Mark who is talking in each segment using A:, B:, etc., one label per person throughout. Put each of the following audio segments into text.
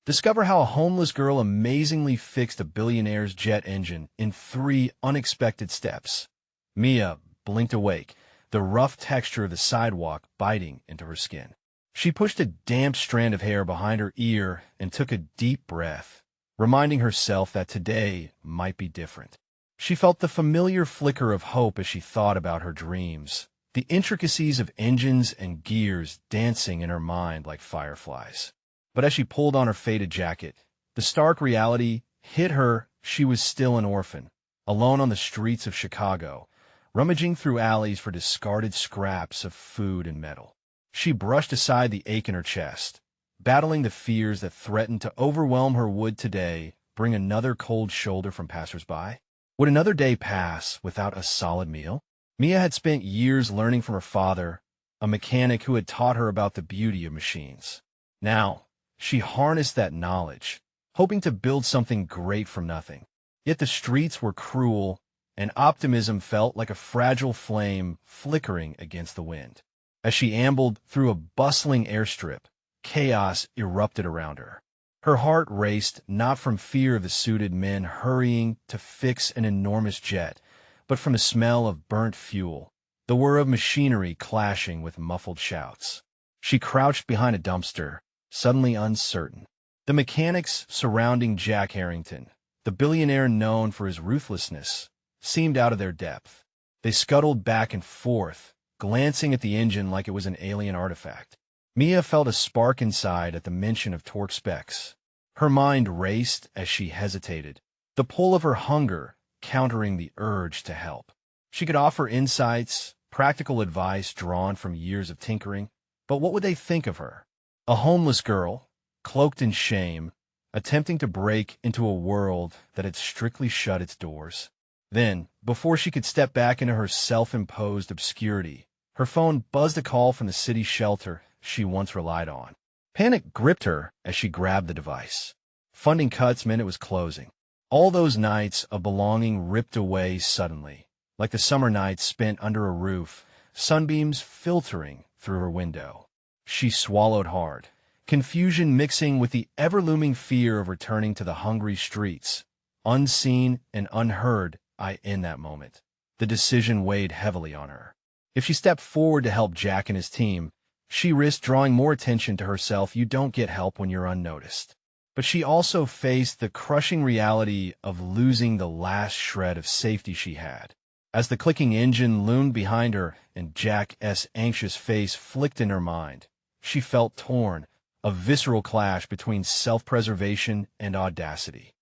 A: Discover how a homeless girl amazingly fixed a billionaire's jet engine in 3 unexpected steps. Mia blinked awake, the rough texture of the sidewalk biting into her skin. She pushed a damp strand of hair behind her ear and took a deep breath, reminding herself that today might be different. She felt the familiar flicker of hope as she thought about her dreams, the intricacies of engines and gears dancing in her mind like fireflies. But as she pulled on her faded jacket, the stark reality hit her. She was still an orphan, alone on the streets of Chicago, rummaging through alleys for discarded scraps of food and metal. She brushed aside the ache in her chest, battling the fears that threatened to overwhelm her. Would today bring another cold shoulder from passers-by? Would another day pass without a solid meal? Mia had spent years learning from her father, a mechanic who had taught her about the beauty of machines. Now, she harnessed that knowledge, hoping to build something great from nothing. Yet the streets were cruel, and optimism felt like a fragile flame flickering against the wind. As she ambled through a bustling airstrip, chaos erupted around her. Her heart raced not from fear of the suited men hurrying to fix an enormous jet, but from the smell of burnt fuel, the whir of machinery clashing with muffled shouts. She crouched behind a dumpster, suddenly uncertain. The mechanics surrounding Jack Harrington, the billionaire known for his ruthlessness, seemed out of their depth. They scuttled back and forth, glancing at the engine like it was an alien artifact. Mia felt a spark inside at the mention of torque specs. Her mind raced as she hesitated, the pull of her hunger countering the urge to help. She could offer insights, practical advice drawn from years of tinkering, but what would they think of her? A homeless girl, cloaked in shame, attempting to break into a world that had strictly shut its doors. Then, before she could step back into her self-imposed obscurity, her phone buzzed a call from the city shelter she once relied on. Panic gripped her as she grabbed the device. Funding cuts meant it was closing. All those nights of belonging ripped away suddenly, like the summer nights spent under a roof, sunbeams filtering through her window. She swallowed hard, confusion mixing with the ever-looming fear of returning to the hungry streets, unseen and unheard. In that moment, the decision weighed heavily on her. If she stepped forward to help Jack and his team, she risked drawing more attention to herself. You don't get help when you're unnoticed. But she also faced the crushing reality of losing the last shred of safety she had. As the clicking engine loomed behind her and Jack's anxious face flicked in her mind, she felt torn, a visceral clash between self-preservation and audacity.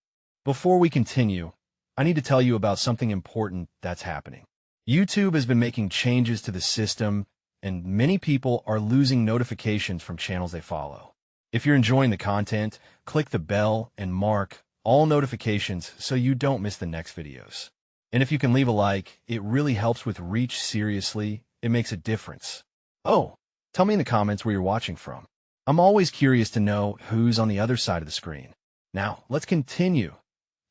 A: Before we continue, I need to tell you about something important that's happening. YouTube has been making changes to the system, and many people are losing notifications from channels they follow. If you're enjoying the content, click the bell and mark all notifications so you don't miss the next videos. And if you can leave a like, it really helps with reach. Seriously, it makes a difference. Oh, tell me in the comments where you're watching from. I'm always curious to know who's on the other side of the screen. Now, let's continue.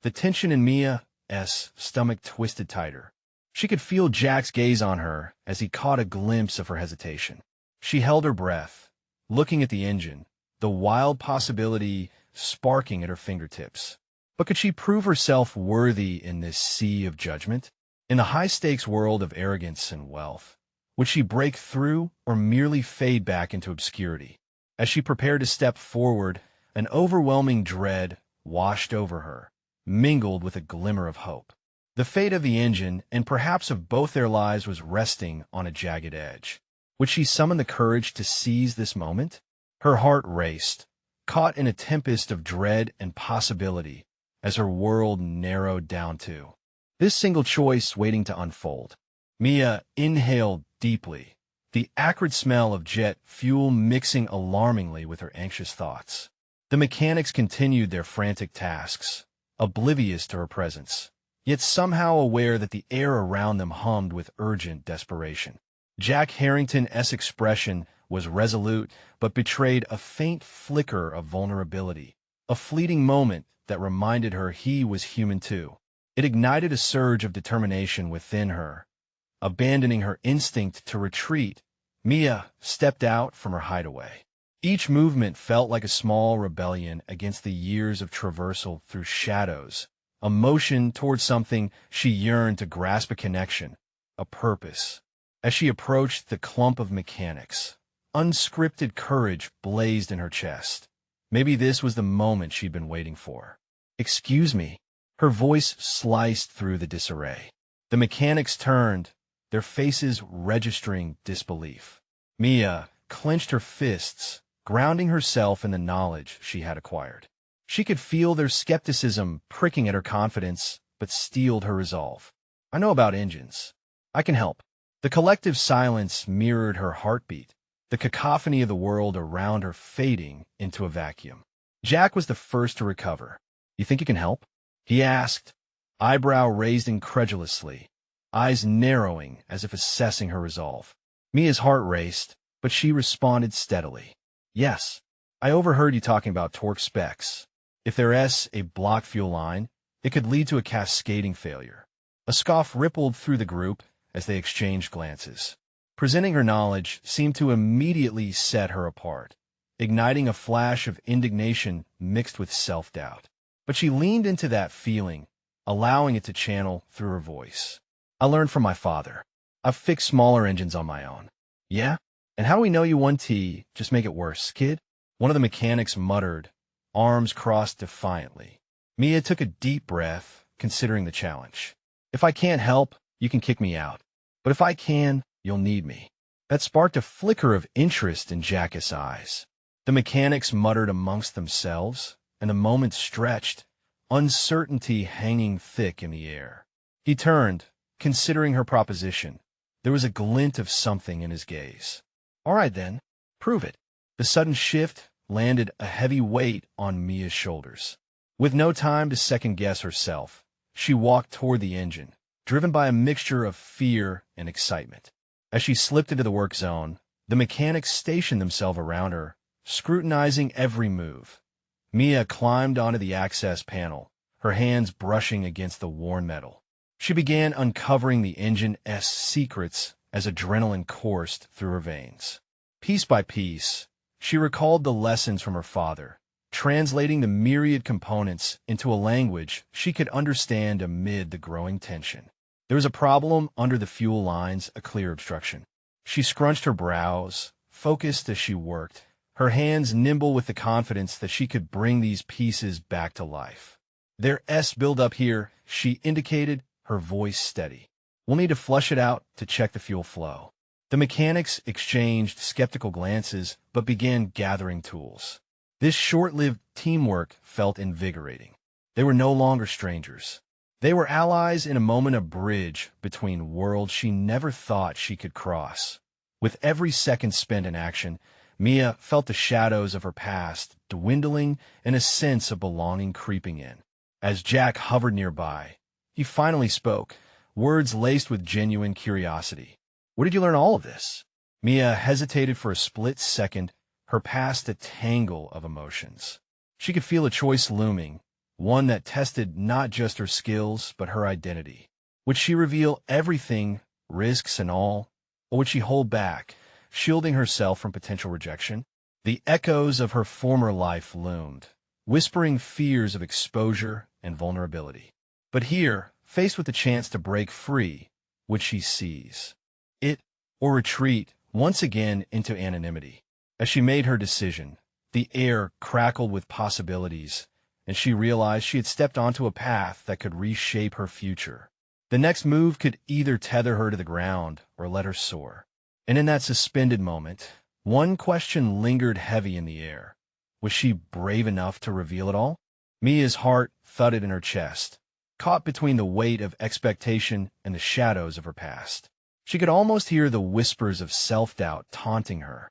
A: The tension in Mia's stomach twisted tighter. She could feel Jack's gaze on her as he caught a glimpse of her hesitation. She held her breath, looking at the engine, the wild possibility sparking at her fingertips. But could she prove herself worthy in this sea of judgment? In the high-stakes world of arrogance and wealth, would she break through or merely fade back into obscurity? As she prepared to step forward, an overwhelming dread washed over her, mingled with a glimmer of hope. The fate of the engine, and perhaps of both their lives, was resting on a jagged edge. Would she summon the courage to seize this moment? Her heart raced, caught in a tempest of dread and possibility, as her world narrowed down to this single choice waiting to unfold. Mia inhaled deeply, the acrid smell of jet fuel mixing alarmingly with her anxious thoughts. The mechanics continued their frantic tasks, oblivious to her presence, yet somehow aware that the air around them hummed with urgent desperation. Jack Harrington's expression was resolute, but betrayed a faint flicker of vulnerability, a fleeting moment that reminded her he was human too. It ignited a surge of determination within her. Abandoning her instinct to retreat, Mia stepped out from her hideaway. Each movement felt like a small rebellion against the years of traversal through shadows, a motion towards something she yearned to grasp, a connection, a purpose. As she approached the clump of mechanics, unscripted courage blazed in her chest. Maybe this was the moment she'd been waiting for. "Excuse me." Her voice sliced through the disarray. The mechanics turned, their faces registering disbelief. Mia clenched her fists, grounding herself in the knowledge she had acquired. She could feel their skepticism pricking at her confidence, but steeled her resolve. "I know about engines. I can help." The collective silence mirrored her heartbeat, the cacophony of the world around her fading into a vacuum. Jack was the first to recover. "You think you can help?" he asked, eyebrow raised incredulously, eyes narrowing as if assessing her resolve. Mia's heart raced, but she responded steadily. "Yes, I overheard you talking about torque specs. If there's a blocked fuel line, it could lead to a cascading failure." A scoff rippled through the group as they exchanged glances. Presenting her knowledge seemed to immediately set her apart, igniting a flash of indignation mixed with self-doubt. But she leaned into that feeling, allowing it to channel through her voice. "I learned from my father. I've fixed smaller engines on my own." "Yeah? And how do we know you won T? Just make it worse, kid?" One of the mechanics muttered, arms crossed defiantly. Mia took a deep breath, considering the challenge. "If I can't help, you can kick me out. But if I can, you'll need me." That sparked a flicker of interest in Jack's eyes. The mechanics muttered amongst themselves, and the moment stretched, uncertainty hanging thick in the air. He turned, considering her proposition. There was a glint of something in his gaze. "All right, then. Prove it." The sudden shift landed a heavy weight on Mia's shoulders. With no time to second-guess herself, she walked toward the engine, driven by a mixture of fear and excitement. As she slipped into the work zone, the mechanics stationed themselves around her, scrutinizing every move. Mia climbed onto the access panel, her hands brushing against the worn metal. She began uncovering the engine's secrets as adrenaline coursed through her veins. Piece by piece, she recalled the lessons from her father, translating the myriad components into a language she could understand amid the growing tension. There was a problem under the fuel lines, a clear obstruction. She scrunched her brows, focused as she worked, her hands nimble with the confidence that she could bring these pieces back to life. "There's build-up here," she indicated, her voice steady. "We'll need to flush it out to check the fuel flow." The mechanics exchanged skeptical glances but began gathering tools. This short-lived teamwork felt invigorating. They were no longer strangers. They were allies in a moment, a bridge between worlds she never thought she could cross. With every second spent in action, Mia felt the shadows of her past dwindling and a sense of belonging creeping in. As Jack hovered nearby, he finally spoke, words laced with genuine curiosity. "Where did you learn all of this?" Mia hesitated for a split second, her past a tangle of emotions. She could feel a choice looming, one that tested not just her skills but her identity. Would she reveal everything, risks and all, or would she hold back, shielding herself from potential rejection? The echoes of her former life loomed, whispering fears of exposure and vulnerability. But here, faced with the chance to break free, would she seize it or retreat once again into anonymity? As she made her decision, the air crackled with possibilities, and she realized she had stepped onto a path that could reshape her future. The next move could either tether her to the ground or let her soar. And in that suspended moment, one question lingered heavy in the air. Was she brave enough to reveal it all? Mia's heart thudded in her chest, caught between the weight of expectation and the shadows of her past. She could almost hear the whispers of self-doubt taunting her.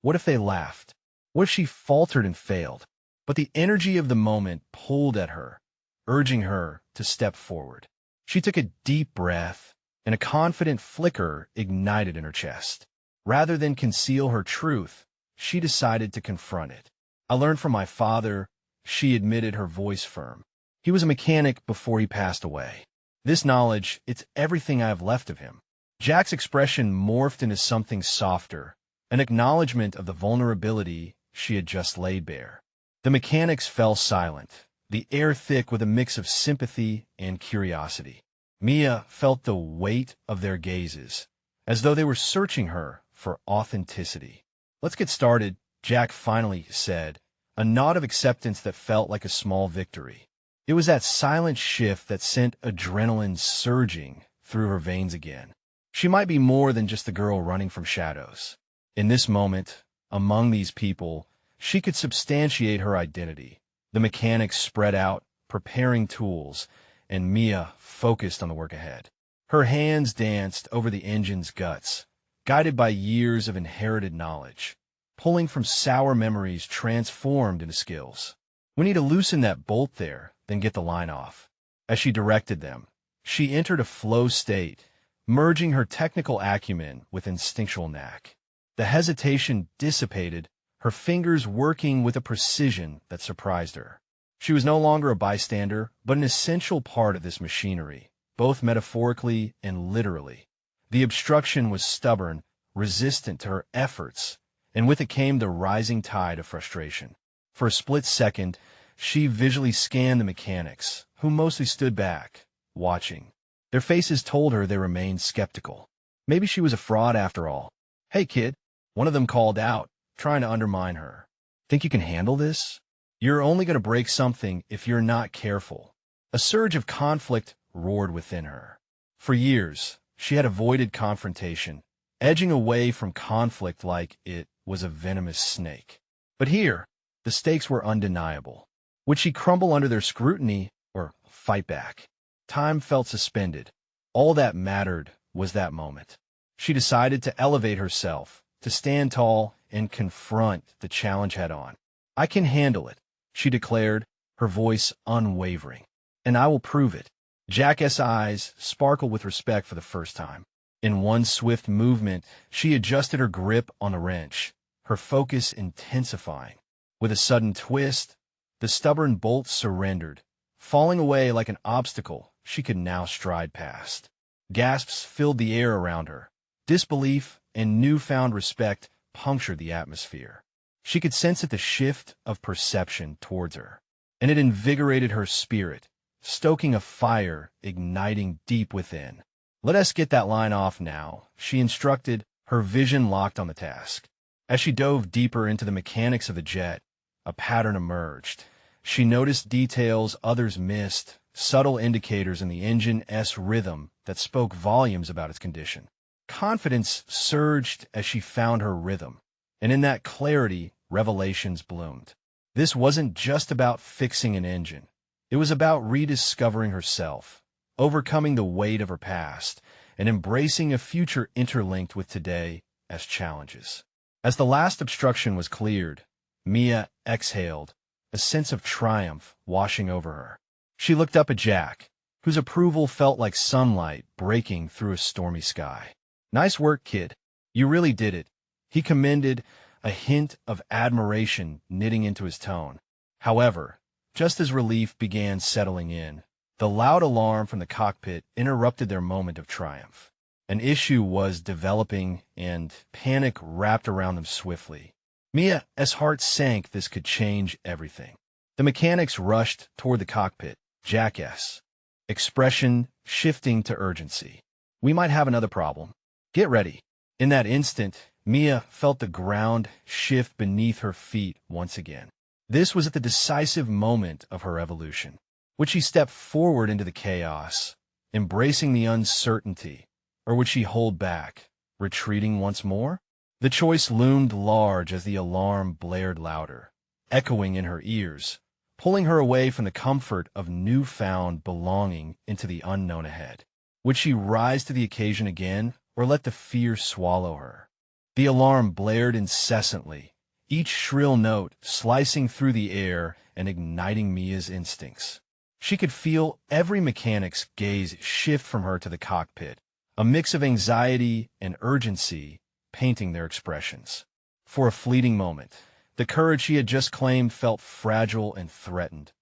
A: What if they laughed? What if she faltered and failed? But the energy of the moment pulled at her, urging her to step forward. She took a deep breath, and a confident flicker ignited in her chest. Rather than conceal her truth, she decided to confront it. "I learned from my father," she admitted, her voice firm. "He was a mechanic before he passed away. This knowledge, it's everything I have left of him." Jack's expression morphed into something softer, an acknowledgement of the vulnerability she had just laid bare. The mechanics fell silent, the air thick with a mix of sympathy and curiosity. Mia felt the weight of their gazes, as though they were searching her for authenticity. "Let's get started," Jack finally said, a nod of acceptance that felt like a small victory. It was that silent shift that sent adrenaline surging through her veins again. She might be more than just the girl running from shadows. In this moment, among these people, she could substantiate her identity. The mechanics spread out, preparing tools, and Mia focused on the work ahead. Her hands danced over the engine's guts, guided by years of inherited knowledge, pulling from sour memories transformed into skills. "We need to loosen that bolt there, then get the line off." As she directed them, she entered a flow state, merging her technical acumen with instinctual knack. The hesitation dissipated, her fingers working with a precision that surprised her. She was no longer a bystander, but an essential part of this machinery, both metaphorically and literally. The obstruction was stubborn, resistant to her efforts, and with it came the rising tide of frustration. For a split second, she visually scanned the mechanics, who mostly stood back, watching. Their faces told her they remained skeptical. Maybe she was a fraud after all. "Hey, kid," one of them called out, trying to undermine her. "Think you can handle this? You're only going to break something if you're not careful." A surge of conflict roared within her. For years, she had avoided confrontation, edging away from conflict like it was a venomous snake. But here, the stakes were undeniable. Would she crumble under their scrutiny or fight back? Time felt suspended. All that mattered was that moment. She decided to elevate herself, to stand tall and confront the challenge head-on. "I can handle it," she declared, her voice unwavering. "And I will prove it." Jack's eyes sparkled with respect for the first time. In one swift movement, she adjusted her grip on the wrench, her focus intensifying. With a sudden twist, the stubborn bolt surrendered, falling away like an obstacle she could now stride past. Gasps filled the air around her. Disbelief and newfound respect punctured the atmosphere. She could sense it, the shift of perception towards her, and it invigorated her spirit, stoking a fire igniting deep within. "Let us get that line off now," she instructed, her vision locked on the task. As she dove deeper into the mechanics of the jet, a pattern emerged. She noticed details others missed, subtle indicators in the engine's rhythm that spoke volumes about its condition. Confidence surged as she found her rhythm, and in that clarity, revelations bloomed. This wasn't just about fixing an engine. It was about rediscovering herself, overcoming the weight of her past, and embracing a future interlinked with today as challenges. As the last obstruction was cleared, Mia exhaled, a sense of triumph washing over her. She looked up at Jack, whose approval felt like sunlight breaking through a stormy sky. "Nice work, kid. You really did it," he commended, a hint of admiration knitting into his tone. However, just as relief began settling in, the loud alarm from the cockpit interrupted their moment of triumph. An issue was developing, and panic wrapped around them swiftly. Mia's heart sank. This could change everything. The mechanics rushed toward the cockpit, Jack's expression shifting to urgency. "We might have another problem. Get ready." In that instant, Mia felt the ground shift beneath her feet once again. This was at the decisive moment of her evolution. Would she step forward into the chaos, embracing the uncertainty, or would she hold back, retreating once more? The choice loomed large as the alarm blared louder, echoing in her ears, pulling her away from the comfort of newfound belonging into the unknown ahead. Would she rise to the occasion again, or let the fear swallow her? The alarm blared incessantly, each shrill note slicing through the air and igniting Mia's instincts. She could feel every mechanic's gaze shift from her to the cockpit, a mix of anxiety and urgency painting their expressions. For a fleeting moment, the courage she had just claimed felt fragile and threatened.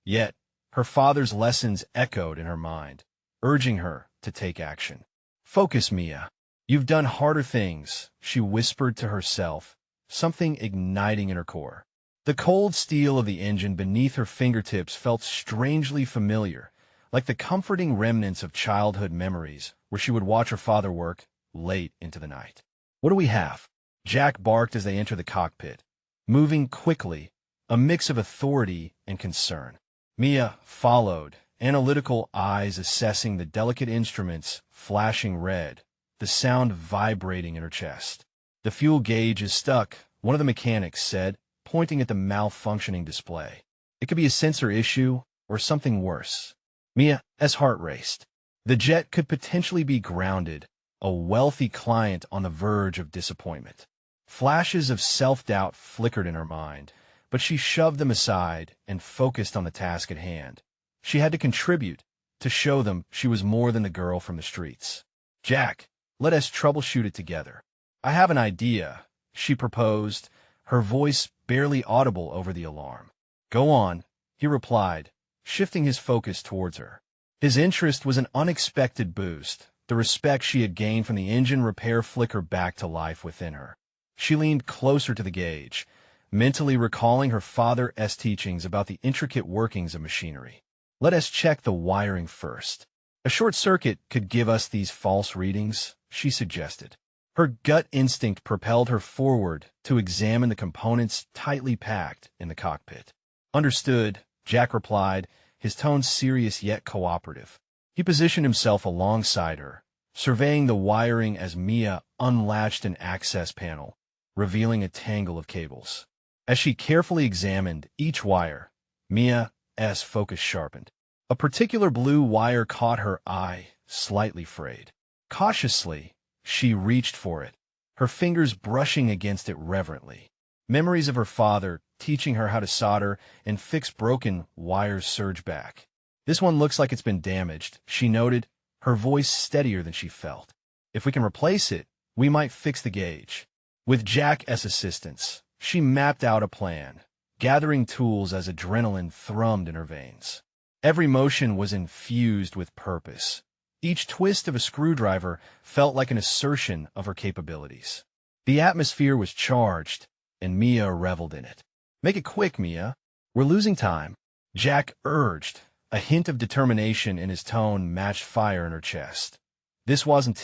A: Yet, her father's lessons echoed in her mind, urging her to take action. "Focus, Mia. You've done harder things," she whispered to herself, something igniting in her core. The cold steel of the engine beneath her fingertips felt strangely familiar, like the comforting remnants of childhood memories where she would watch her father work late into the night. "What do we have?" Jack barked as they entered the cockpit, moving quickly, a mix of authority and concern. Mia followed, analytical eyes assessing the delicate instruments flashing red, the sound vibrating in her chest. "The fuel gauge is stuck," one of the mechanics said, pointing at the malfunctioning display. "It could be a sensor issue or something worse." Mia's heart raced. The jet could potentially be grounded, a wealthy client on the verge of disappointment. Flashes of self-doubt flickered in her mind, but she shoved them aside and focused on the task at hand. She had to contribute, to show them she was more than the girl from the streets. "Jack, let us troubleshoot it together." "I have an idea," she proposed, her voice barely audible over the alarm. "Go on," he replied, shifting his focus towards her. His interest was an unexpected boost. The respect she had gained from the engine repair flickered back to life within her. She leaned closer to the gauge, mentally recalling her father's teachings about the intricate workings of machinery. "Let us check the wiring first. A short circuit could give us these false readings," she suggested. Her gut instinct propelled her forward to examine the components tightly packed in the cockpit. "Understood," Jack replied, his tone serious yet cooperative. He positioned himself alongside her, surveying the wiring as Mia unlatched an access panel, revealing a tangle of cables. As she carefully examined each wire, Mia's focus sharpened. A particular blue wire caught her eye, slightly frayed. Cautiously, she reached for it, her fingers brushing against it reverently. Memories of her father teaching her how to solder and fix broken wires surged back. "This one looks like it's been damaged," she noted, her voice steadier than she felt. "If we can replace it, we might fix the gauge." With Jack's assistance, she mapped out a plan, gathering tools as adrenaline thrummed in her veins. Every motion was infused with purpose. Each twist of a screwdriver felt like an assertion of her capabilities. The atmosphere was charged, and Mia reveled in it. "Make it quick, Mia. We're losing time," Jack urged. A hint of determination in his tone matched fire in her chest. This wasn't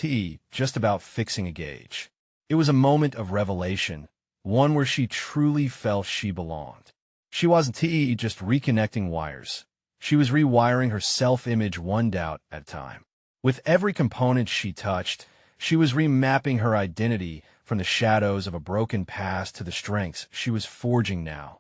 A: just about fixing a gauge. It was a moment of revelation, one where she truly felt she belonged. She wasn't just reconnecting wires. She was rewiring her self-image one doubt at a time. With every component she touched, she was remapping her identity from the shadows of a broken past to the strengths she was forging now.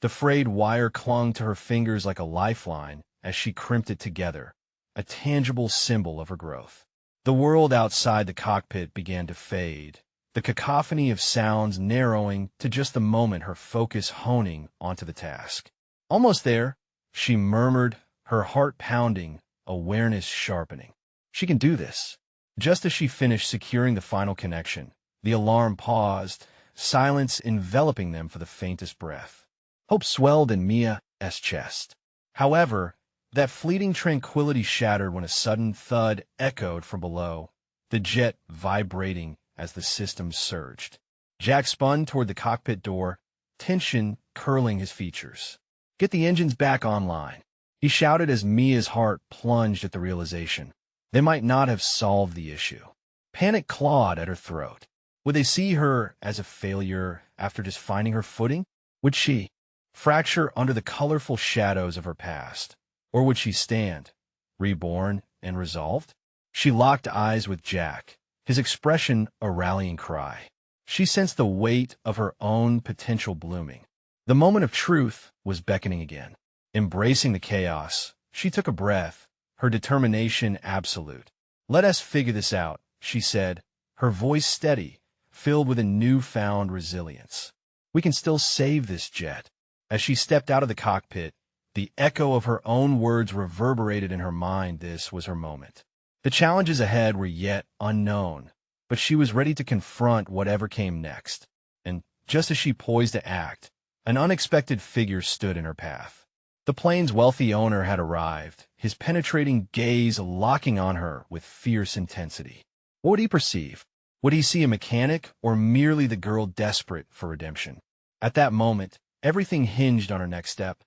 A: The frayed wire clung to her fingers like a lifeline as she crimped it together, a tangible symbol of her growth. The world outside the cockpit began to fade, the cacophony of sounds narrowing to just the moment her focus honing onto the task. "Almost there," she murmured, her heart pounding, awareness sharpening. "She can do this." Just as she finished securing the final connection, the alarm paused, silence enveloping them for the faintest breath. Hope swelled in Mia's chest. However, that fleeting tranquility shattered when a sudden thud echoed from below, the jet vibrating as the system surged. Jack spun toward the cockpit door, tension curling his features. "Get the engines back online," he shouted as Mia's heart plunged at the realization. They might not have solved the issue. Panic clawed at her throat. Would they see her as a failure after just finding her footing? Would she fracture under the colorful shadows of her past? Or would she stand, reborn and resolved? She locked eyes with Jack, his expression a rallying cry. She sensed the weight of her own potential blooming. The moment of truth was beckoning again. Embracing the chaos, she took a breath, her determination absolute. "Let us figure this out," she said, her voice steady, filled with a newfound resilience. "We can still save this jet." As she stepped out of the cockpit, the echo of her own words reverberated in her mind. This was her moment. The challenges ahead were yet unknown, but she was ready to confront whatever came next. And just as she poised to act, an unexpected figure stood in her path. The plane's wealthy owner had arrived, his penetrating gaze locking on her with fierce intensity. What would he perceive? Would he see a mechanic or merely the girl desperate for redemption? At that moment, everything hinged on her next step.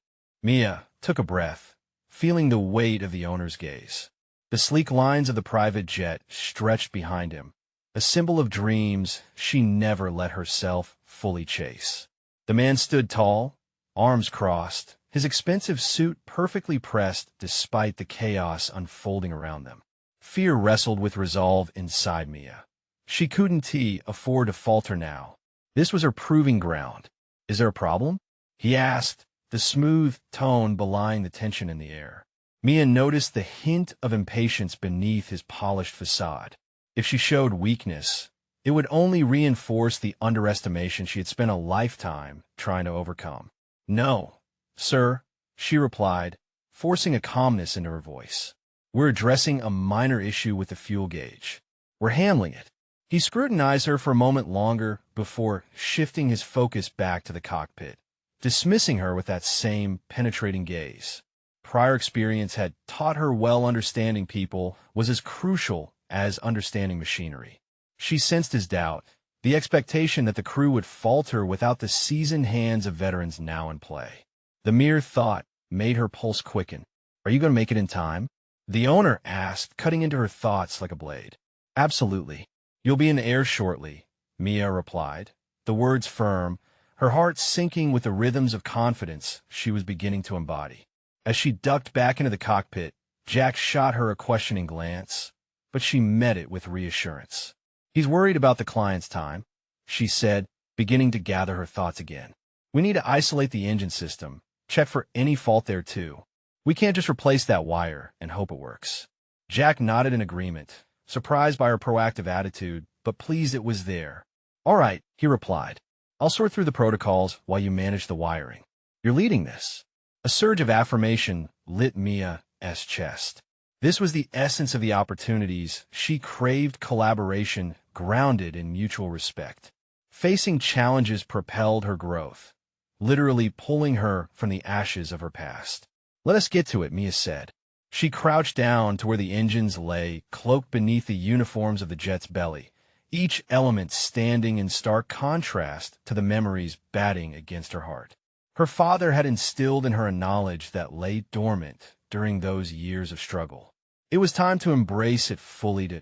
A: Mia took a breath, feeling the weight of the owner's gaze. The sleek lines of the private jet stretched behind him, a symbol of dreams she never let herself fully chase. The man stood tall, arms crossed, his expensive suit perfectly pressed despite the chaos unfolding around them. Fear wrestled with resolve inside Mia. She couldn't afford to falter now. This was her proving ground. Is there a problem? He asked, the smooth tone belying the tension in the air. Mia noticed the hint of impatience beneath his polished facade. If she showed weakness, it would only reinforce the underestimation she had spent a lifetime trying to overcome. No, sir, she replied, forcing a calmness into her voice. We're addressing a minor issue with the fuel gauge. We're handling it. He scrutinized her for a moment longer before shifting his focus back to the cockpit, dismissing her with that same penetrating gaze. Prior experience had taught her understanding people was as crucial as understanding machinery. She sensed his doubt, the expectation that the crew would falter without the seasoned hands of veterans now in play. The mere thought made her pulse quicken. Are you going to make it in time? The owner asked, cutting into her thoughts like a blade. Absolutely. You'll be in the air shortly, Mia replied, the words firm, her heart sinking with the rhythms of confidence she was beginning to embody. As she ducked back into the cockpit, Jack shot her a questioning glance, but she met it with reassurance. He's worried about the client's time, she said, beginning to gather her thoughts again. We need to isolate the engine system, check for any fault there too. We can't just replace that wire and hope it works. Jack nodded in agreement, surprised by her proactive attitude, but pleased it was there. All right, he replied. I'll sort through the protocols while you manage the wiring. You're leading this. A surge of affirmation lit Mia's chest. This was the essence of the opportunities she craved, collaboration grounded in mutual respect. Facing challenges propelled her growth, literally pulling her from the ashes of her past. Let us get to it, Mia said. She crouched down to where the engines lay, cloaked beneath the uniforms of the jet's belly, each element standing in stark contrast to the memories batting against her heart. Her father had instilled in her a knowledge that lay dormant during those years of struggle. It was time to embrace it fully.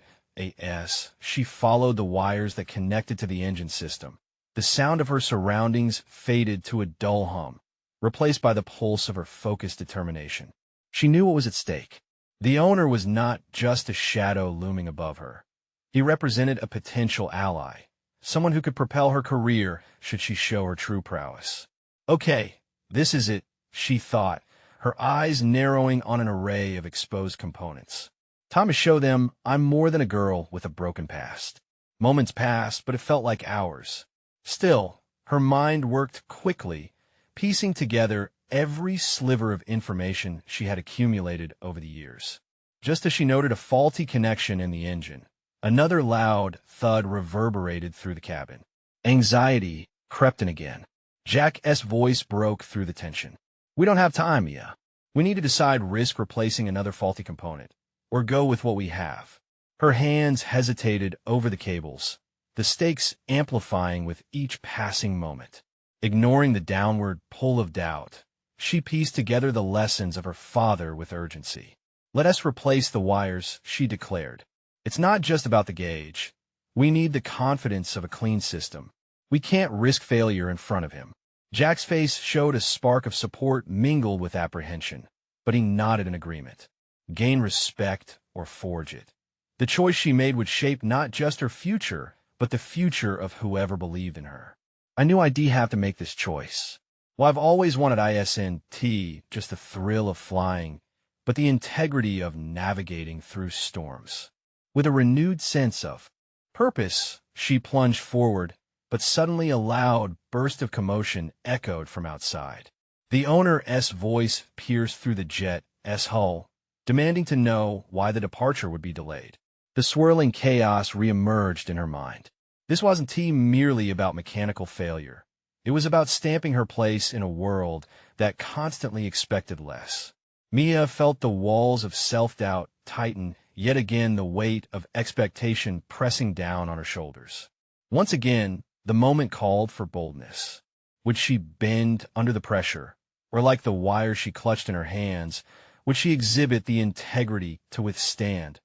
A: She followed the wires that connected to the engine system. The sound of her surroundings faded to a dull hum, replaced by the pulse of her focused determination. She knew what was at stake. The owner was not just a shadow looming above her. He represented a potential ally, someone who could propel her career should she show her true prowess. Okay, this is it, she thought, her eyes narrowing on an array of exposed components. Time to show them I'm more than a girl with a broken past. Moments passed, but it felt like hours. Still, her mind worked quickly, piecing together every sliver of information she had accumulated over the years. Just as she noted a faulty connection in the engine, another loud thud reverberated through the cabin. Anxiety crept in again. Jack's voice broke through the tension. We don't have time, Mia. We need to decide risk replacing another faulty component, or go with what we have. Her hands hesitated over the cables, the stakes amplifying with each passing moment. Ignoring the downward pull of doubt, she pieced together the lessons of her father with urgency. Let us replace the wires, she declared. It's not just about the gauge. We need the confidence of a clean system. We can't risk failure in front of him. Jack's face showed a spark of support mingled with apprehension, but he nodded in agreement. Gain respect or forge it. The choice she made would shape not just her future, but the future of whoever believed in her. I knew I'd have to make this choice. Well, I've always wanted ISNT, just the thrill of flying, but the integrity of navigating through storms. With a renewed sense of purpose, she plunged forward, but suddenly a loud burst of commotion echoed from outside. The owner's voice pierced through the jet's hull, demanding to know why the departure would be delayed. The swirling chaos reemerged in her mind. This wasn't merely about mechanical failure. It was about stamping her place in a world that constantly expected less. Mia felt the walls of self-doubt tighten yet again the weight of expectation pressing down on her shoulders. Once again, the moment called for boldness. Would she bend under the pressure, or like the wire she clutched in her hands, would she exhibit the integrity to withstand?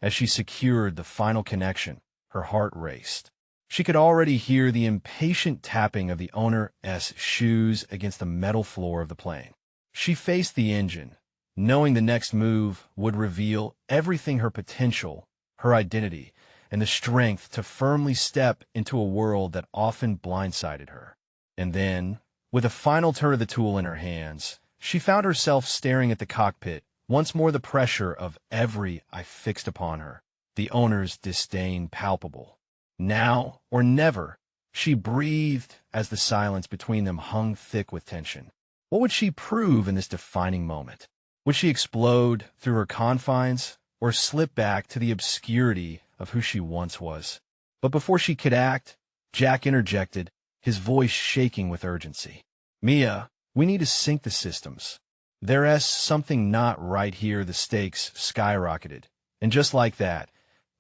A: As she secured the final connection, her heart raced. She could already hear the impatient tapping of the owner's shoes against the metal floor of the plane. She faced the engine, knowing the next move would reveal everything: her potential, her identity, and the strength to firmly step into a world that often blindsided her. And then, with a final turn of the tool in her hands, she found herself staring at the cockpit, once more the pressure of every eye fixed upon her, the owner's disdain palpable. Now or never, she breathed as the silence between them hung thick with tension. What would she prove in this defining moment? Would she explode through her confines, or slip back to the obscurity of who she once was? But before she could act, Jack interjected, his voice shaking with urgency. "Mia, we need to sync the systems. There's something not right here." The stakes skyrocketed, and just like that,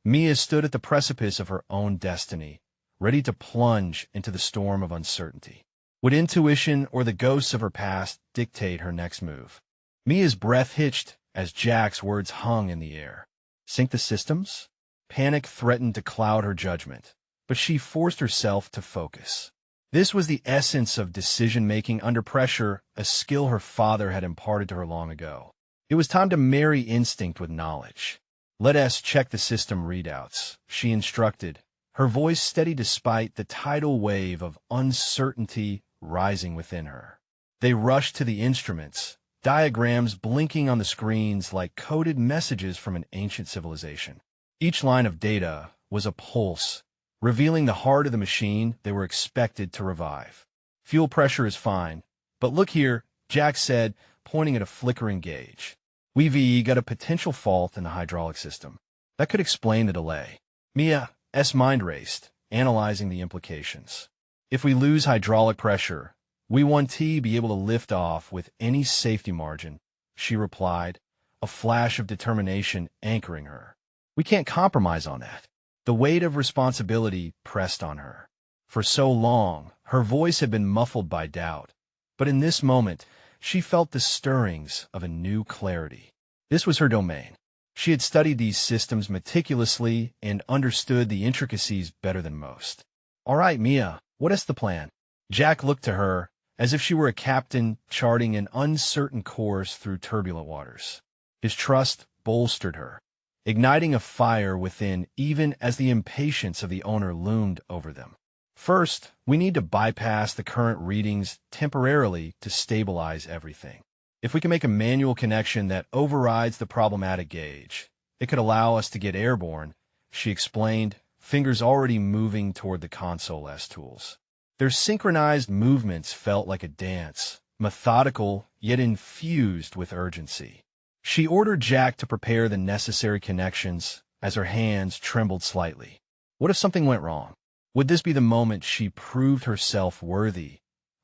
A: Mia stood at the precipice of her own destiny, ready to plunge into the storm of uncertainty. Would intuition or the ghosts of her past dictate her next move? Mia's breath hitched as Jack's words hung in the air. Sync the systems? Panic threatened to cloud her judgment, but she forced herself to focus. This was the essence of decision-making under pressure, a skill her father had imparted to her long ago. It was time to marry instinct with knowledge. "Let us check the system readouts," she instructed, her voice steady despite the tidal wave of uncertainty rising within her. They rushed to the instruments, diagrams blinking on the screens like coded messages from an ancient civilization. Each line of data was a pulse, revealing the heart of the machine they were expected to revive. "Fuel pressure is fine, but look here," Jack said, pointing at a flickering gauge. "We've got a potential fault in the hydraulic system. That could explain the delay." Mia's mind raced, analyzing the implications. "If we lose hydraulic pressure, we won't be able to lift off with any safety margin," she replied, a flash of determination anchoring her. "We can't compromise on that." The weight of responsibility pressed on her. For so long, her voice had been muffled by doubt, but in this moment, she felt the stirrings of a new clarity. This was her domain. She had studied these systems meticulously and understood the intricacies better than most. "All right, Mia, what is the plan?" Jack looked to her as if she were a captain charting an uncertain course through turbulent waters. His trust bolstered her, igniting a fire within even as the impatience of the owner loomed over them. "First, we need to bypass the current readings temporarily to stabilize everything. If we can make a manual connection that overrides the problematic gauge, it could allow us to get airborne," she explained, fingers already moving toward the console's tools. Their synchronized movements felt like a dance, methodical yet infused with urgency. She ordered Jack to prepare the necessary connections as her hands trembled slightly. What if something went wrong? Would this be the moment she proved herself worthy,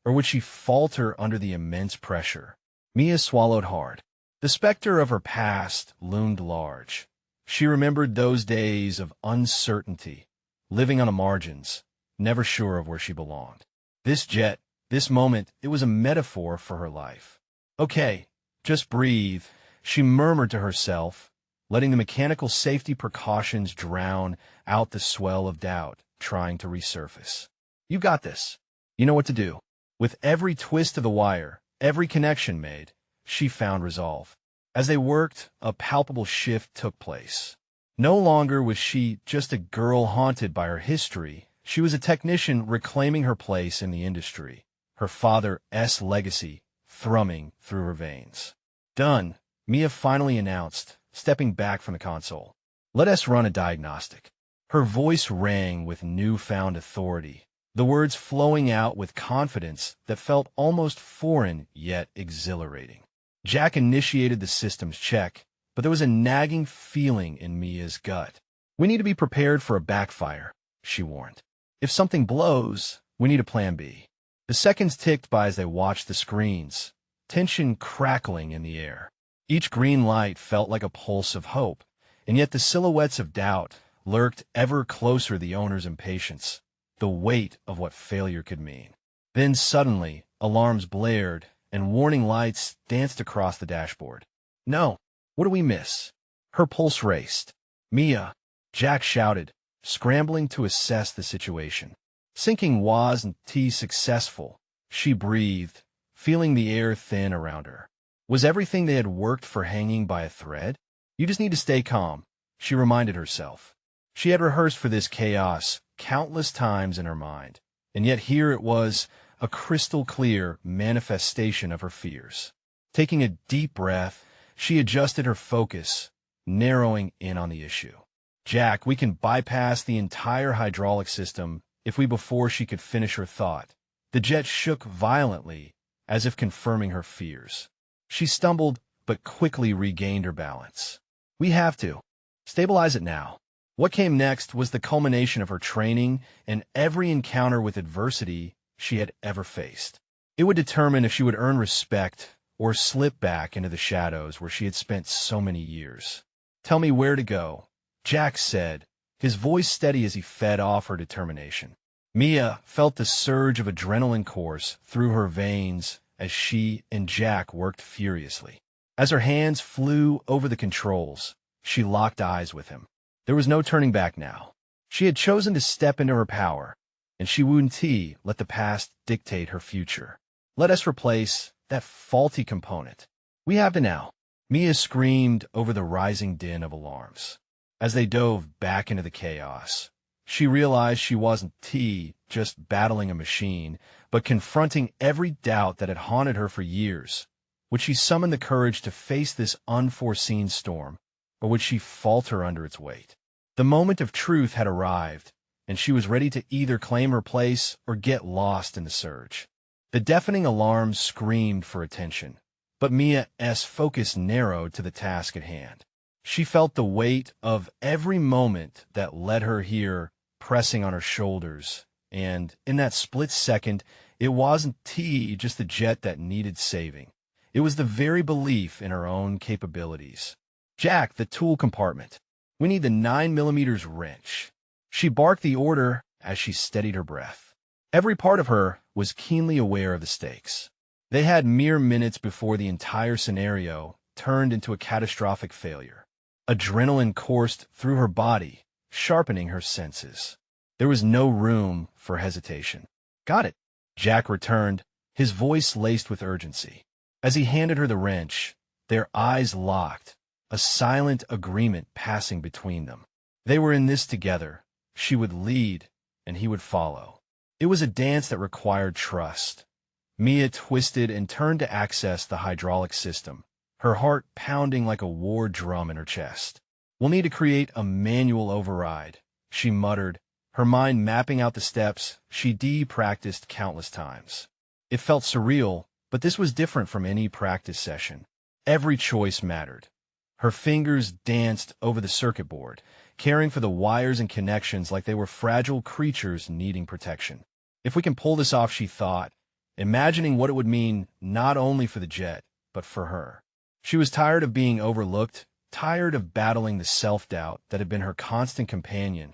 A: or would she falter under the immense pressure? Mia swallowed hard. The specter of her past loomed large. She remembered those days of uncertainty, living on the margins, never sure of where she belonged. This moment, it was a metaphor for her life. "Okay, just breathe," she murmured to herself, letting the mechanical safety precautions drown out the swell of doubt trying to resurface. "You got this. You know what to do." With every twist of the wire, every connection made, she found resolve. As they worked, a palpable shift took place. No longer was she just a girl haunted by her history. She was a technician reclaiming her place in the industry, her father's legacy thrumming through her veins. "Done," Mia finally announced, stepping back from the console. "Let us run a diagnostic." Her voice rang with newfound authority, the words flowing out with confidence that felt almost foreign yet exhilarating. Jack initiated the system's check, but there was a nagging feeling in Mia's gut. "We need to be prepared for a backfire," she warned. "If something blows, we need a plan B." The seconds ticked by as they watched the screens, tension crackling in the air. Each green light felt like a pulse of hope, And yet the silhouettes of doubt lurked ever closer, the owner's impatience, the weight of what failure could mean. Then suddenly, alarms blared, and warning lights danced across the dashboard. No, what do we miss? Her pulse raced. Mia, Jack shouted, scrambling to assess the situation. Sinking wasn't successful. She breathed, feeling the air thin around her. Was everything they had worked for hanging by a thread? You just need to stay calm, she reminded herself. She had rehearsed for this chaos countless times in her mind, and yet here it was, a crystal-clear manifestation of her fears. Taking a deep breath, she adjusted her focus, narrowing in on the issue. Jack, we can bypass the entire hydraulic system if we before she could finish her thought. The jet shook violently, as if confirming her fears. She stumbled, but quickly regained her balance. We have to. Stabilize it now. What came next was the culmination of her training and every encounter with adversity she had ever faced. It would determine if she would earn respect or slip back into the shadows where she had spent so many years. Tell me where to go, Jack said, his voice steady as he fed off her determination. Mia felt the surge of adrenaline course through her veins as she and Jack worked furiously. As her hands flew over the controls, she locked eyes with him. There was no turning back now. She had chosen to step into her power, and she wouldn't let the past dictate her future. Let us replace that faulty component. We have to now. Mia screamed over the rising din of alarms. As they dove back into the chaos, she realized she wasn't just battling a machine, but confronting every doubt that had haunted her for years. Would she summon the courage to face this unforeseen storm, or would she falter under its weight? The moment of truth had arrived, and she was ready to either claim her place or get lost in the surge. The deafening alarms screamed for attention, but Mia's focus narrowed to the task at hand. She felt the weight of every moment that led her here pressing on her shoulders, and in that split second, it wasn't just the jet that needed saving. It was the very belief in her own capabilities. Jack, the tool compartment. We need the 9mm wrench. She barked the order as she steadied her breath. Every part of her was keenly aware of the stakes. They had mere minutes before the entire scenario turned into a catastrophic failure. Adrenaline coursed through her body, sharpening her senses. There was no room for hesitation. Got it, Jack returned, his voice laced with urgency. As he handed her the wrench, their eyes locked, a silent agreement passing between them. They were in this together. She would lead, and he would follow. It was a dance that required trust. Mia twisted and turned to access the hydraulic system, her heart pounding like a war drum in her chest. We'll need to create a manual override, she muttered, her mind mapping out the steps she'd practiced countless times. It felt surreal, but this was different from any practice session. Every choice mattered. Her fingers danced over the circuit board, caring for the wires and connections like they were fragile creatures needing protection. If we can pull this off, she thought, imagining what it would mean not only for the jet, but for her. She was tired of being overlooked, tired of battling the self-doubt that had been her constant companion.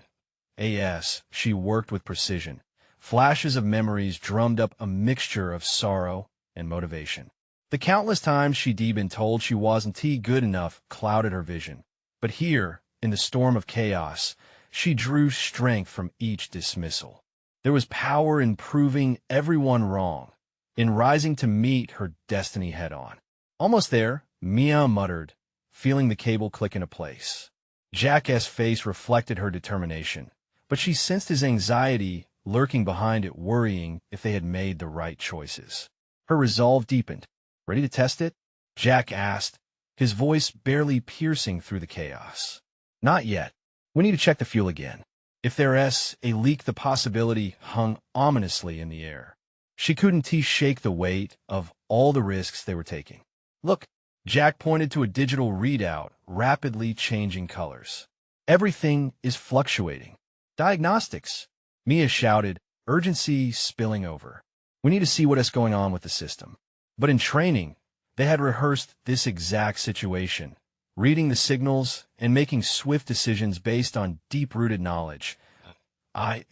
A: She worked with precision. Flashes of memories drummed up a mixture of sorrow and motivation. The countless times she'd been told she wasn't good enough clouded her vision. But here, in the storm of chaos, she drew strength from each dismissal. There was power in proving everyone wrong, in rising to meet her destiny head-on. Almost there, Mia muttered, feeling the cable click into place. Jack's face reflected her determination, but she sensed his anxiety lurking behind it, worrying if they had made the right choices. Her resolve deepened. Ready to test it? Jack asked, his voice barely piercing through the chaos. Not yet. We need to check the fuel again. If there's a leak, the possibility hung ominously in the air. She couldn't shake the weight of all the risks they were taking. Look, Jack pointed to a digital readout, rapidly changing colors. Everything is fluctuating. Diagnostics, Mia shouted, urgency spilling over. We need to see what is going on with the system. But in training, they had rehearsed this exact situation, reading the signals and making swift decisions based on deep-rooted knowledge.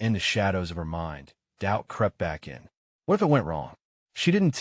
A: In the shadows of her mind, doubt crept back in. What if it went wrong? She didn't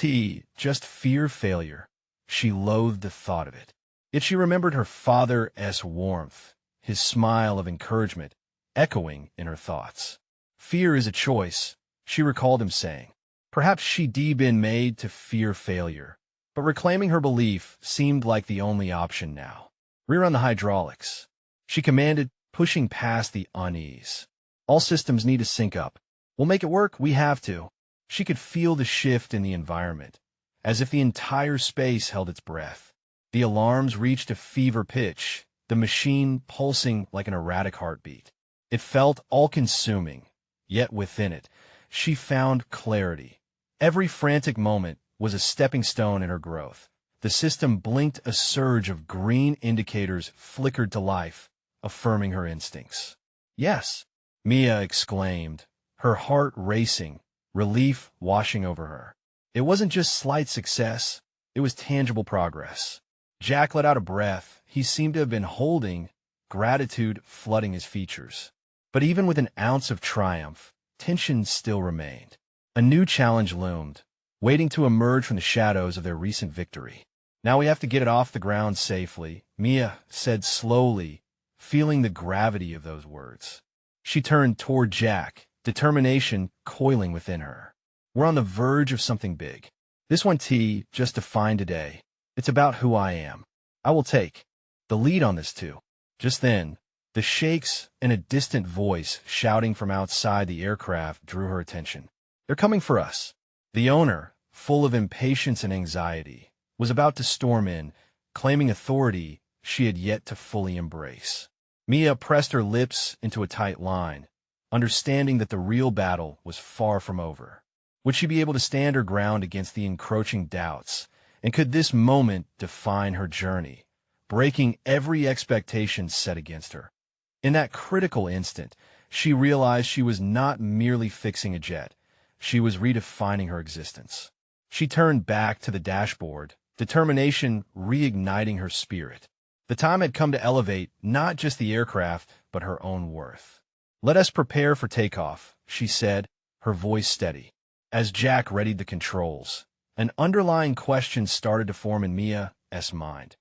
A: just fear failure. She loathed the thought of it. Yet she remembered her father's warmth, his smile of encouragement, echoing in her thoughts. Fear is a choice, she recalled him saying. Perhaps she'd been made to fear failure, but reclaiming her belief seemed like the only option now. Rear on the hydraulics, she commanded, pushing past the unease. All systems need to sync up. We'll make it work, we have to. She could feel the shift in the environment, as if the entire space held its breath. The alarms reached a fever pitch, the machine pulsing like an erratic heartbeat. It felt all-consuming, yet within it, she found clarity. Every frantic moment was a stepping stone in her growth. The system blinked, a surge of green indicators flickered to life, affirming her instincts. Yes, Mia exclaimed, her heart racing, relief washing over her. It wasn't just slight success, it was tangible progress. Jack let out a breath he seemed to have been holding, gratitude flooding his features. But even with an ounce of triumph, tension still remained. A new challenge loomed, waiting to emerge from the shadows of their recent victory. Now we have to get it off the ground safely, Mia said slowly, feeling the gravity of those words. She turned toward Jack, determination coiling within her. We're on the verge of something big. This one just defined today. It's about who I am. I will take the lead on this too. Just then, the shakes and a distant voice shouting from outside the aircraft drew her attention. They're coming for us. The owner, full of impatience and anxiety, was about to storm in, claiming authority she had yet to fully embrace. Mia pressed her lips into a tight line, understanding that the real battle was far from over. Would she be able to stand her ground against the encroaching doubts? And could this moment define her journey, breaking every expectation set against her? In that critical instant, she realized she was not merely fixing a jet. She was redefining her existence. She turned back to the dashboard, determination reigniting her spirit. The time had come to elevate not just the aircraft, but her own worth. Let us prepare for takeoff, she said, her voice steady. As Jack readied the controls, an underlying question started to form in Mia's mind.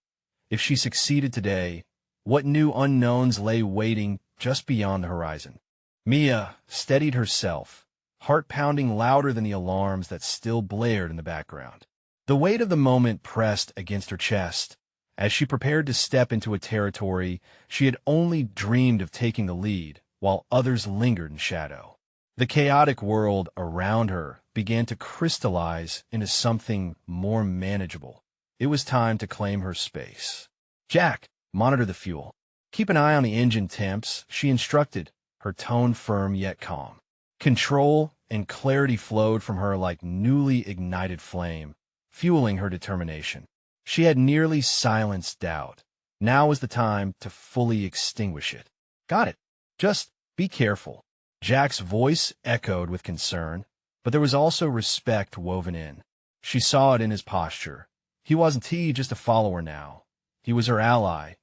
A: If she succeeded today, what new unknowns lay waiting just beyond the horizon? Mia steadied herself, heart pounding louder than the alarms that still blared in the background. The weight of the moment pressed against her chest as she prepared to step into a territory she had only dreamed of taking the lead, while others lingered in shadow. The chaotic world around her began to crystallize into something more manageable. It was time to claim her space. Jack, monitor the fuel. Keep an eye on the engine temps, she instructed, her tone firm yet calm. Control and clarity flowed from her like newly ignited flame, fueling her determination. She had nearly silenced doubt. Now was the time to fully extinguish it. Got it. Just be careful. Jack's voice echoed with concern, but there was also respect woven in. She saw it in his posture. He wasn't just a follower now. He was her ally,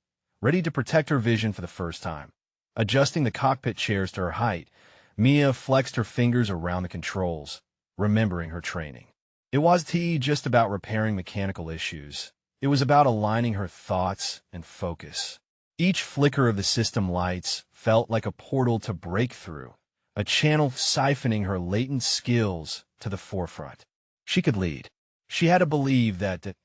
A: ready to protect her vision for the first time. Adjusting the cockpit chairs to her height, Mia flexed her fingers around the controls, remembering her training. It wasn't just about repairing mechanical issues. It was about aligning her thoughts and focus. Each flicker of the system lights felt like a portal to break through, a channel siphoning her latent skills to the forefront. She could lead. She had to believe that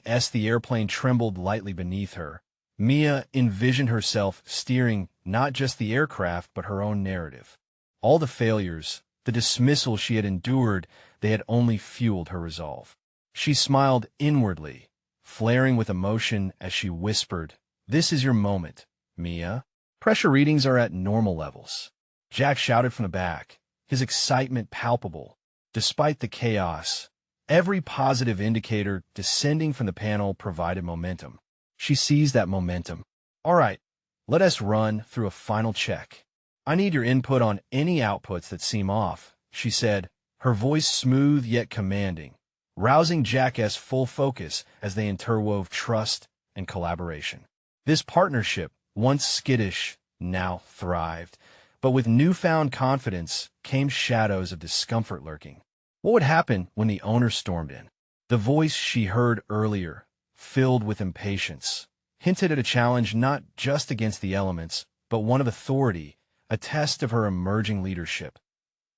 A: as the airplane trembled lightly beneath her, Mia envisioned herself steering not just the aircraft but her own narrative. All the failures, the dismissal she had endured, they had only fueled her resolve. She smiled inwardly, flaring with emotion as she whispered, "This is your moment, Mia. Pressure readings are at normal levels." Jack shouted from the back, his excitement palpable. Despite the chaos, every positive indicator descending from the panel provided momentum. She seized that momentum. "All right, let us run through a final check. I need your input on any outputs that seem off," she said, her voice smooth yet commanding, rousing Jack's full focus as they interwove trust and collaboration. This partnership, once skittish, now thrived. But with newfound confidence came shadows of discomfort lurking. What would happen when the owner stormed in? The voice she heard earlier, filled with impatience, hinted at a challenge not just against the elements, but one of authority, a test of her emerging leadership.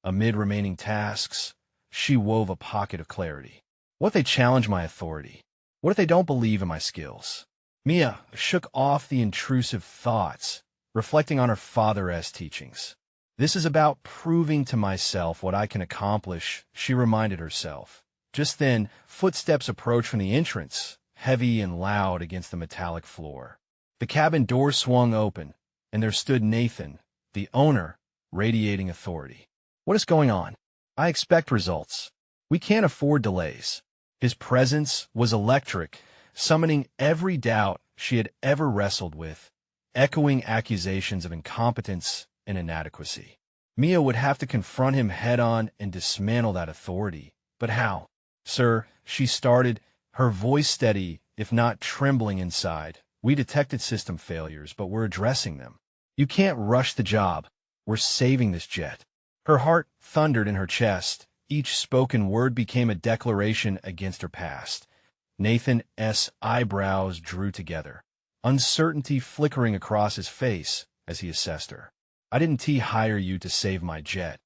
A: Amid remaining tasks, she wove a pocket of clarity. What if they challenge my authority? What if they don't believe in my skills? Mia shook off the intrusive thoughts, reflecting on her father's teachings. This is about proving to myself what I can accomplish, she reminded herself. Just then, footsteps approached from the entrance, heavy and loud against the metallic floor. The cabin door swung open, and there stood Nathan, the owner, radiating authority. What is going on? I expect results. We can't afford delays. His presence was electric, summoning every doubt she had ever wrestled with, echoing accusations of incompetence and inadequacy. Mia would have to confront him head-on and dismantle that authority. But how? Sir, she started, her voice steady, if not trembling inside. We detected system failures, but we're addressing them. You can't rush the job. We're saving this jet. Her heart thundered in her chest. Each spoken word became a declaration against her past. Nathan's eyebrows drew together, uncertainty flickering across his face as he assessed her. I didn't hire you to save my jet.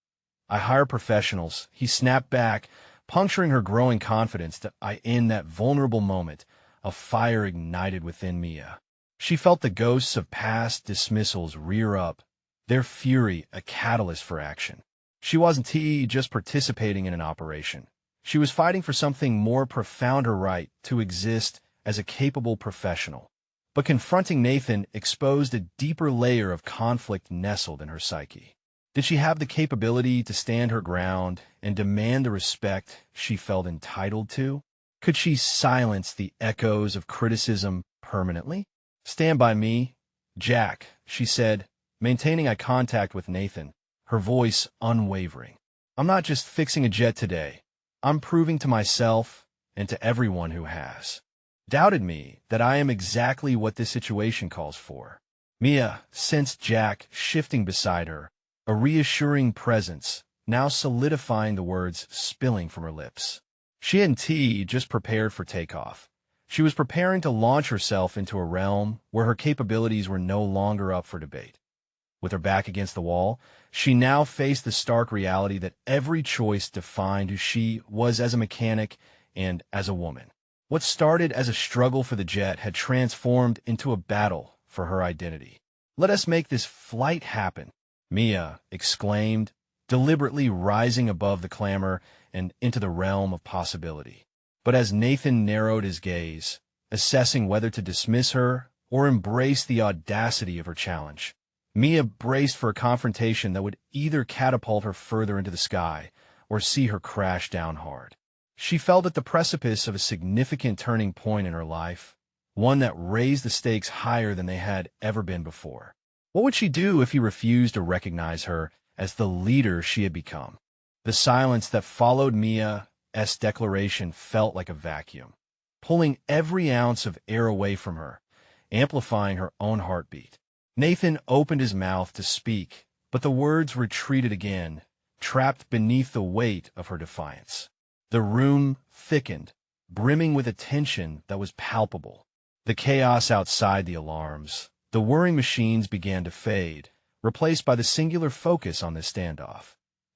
A: I hire professionals, he snapped back, puncturing her growing confidence that in that vulnerable moment, a fire ignited within Mia. She felt the ghosts of past dismissals rear up, their fury a catalyst for action. She wasn't just participating in an operation. She was fighting for something more profound, her right to exist as a capable professional. But confronting Nathan exposed a deeper layer of conflict nestled in her psyche. Did she have the capability to stand her ground and demand the respect she felt entitled to? Could she silence the echoes of criticism permanently? Stand by me, Jack, she said, maintaining eye contact with Nathan, her voice unwavering. I'm not just fixing a jet today. I'm proving to myself and to everyone who has doubted me that I am exactly what this situation calls for. Mia sensed Jack shifting beside her, a reassuring presence, now solidifying the words spilling from her lips. She hadn't just prepared for takeoff. She was preparing to launch herself into a realm where her capabilities were no longer up for debate. With her back against the wall, she now faced the stark reality that every choice defined who she was as a mechanic and as a woman. What started as a struggle for the jet had transformed into a battle for her identity. Let us make this flight happen, Mia exclaimed, deliberately rising above the clamor and into the realm of possibility. But as Nathan narrowed his gaze, assessing whether to dismiss her or embrace the audacity of her challenge, Mia braced for a confrontation that would either catapult her further into the sky or see her crash down hard. She felt at the precipice of a significant turning point in her life, one that raised the stakes higher than they had ever been before. What would she do if he refused to recognize her as the leader she had become? The silence that followed Mia's declaration felt like a vacuum, pulling every ounce of air away from her, amplifying her own heartbeat. Nathan opened his mouth to speak, but the words retreated again, trapped beneath the weight of her defiance. The room thickened, brimming with a tension that was palpable. The chaos outside the alarms, the whirring machines began to fade, replaced by the singular focus on this standoff.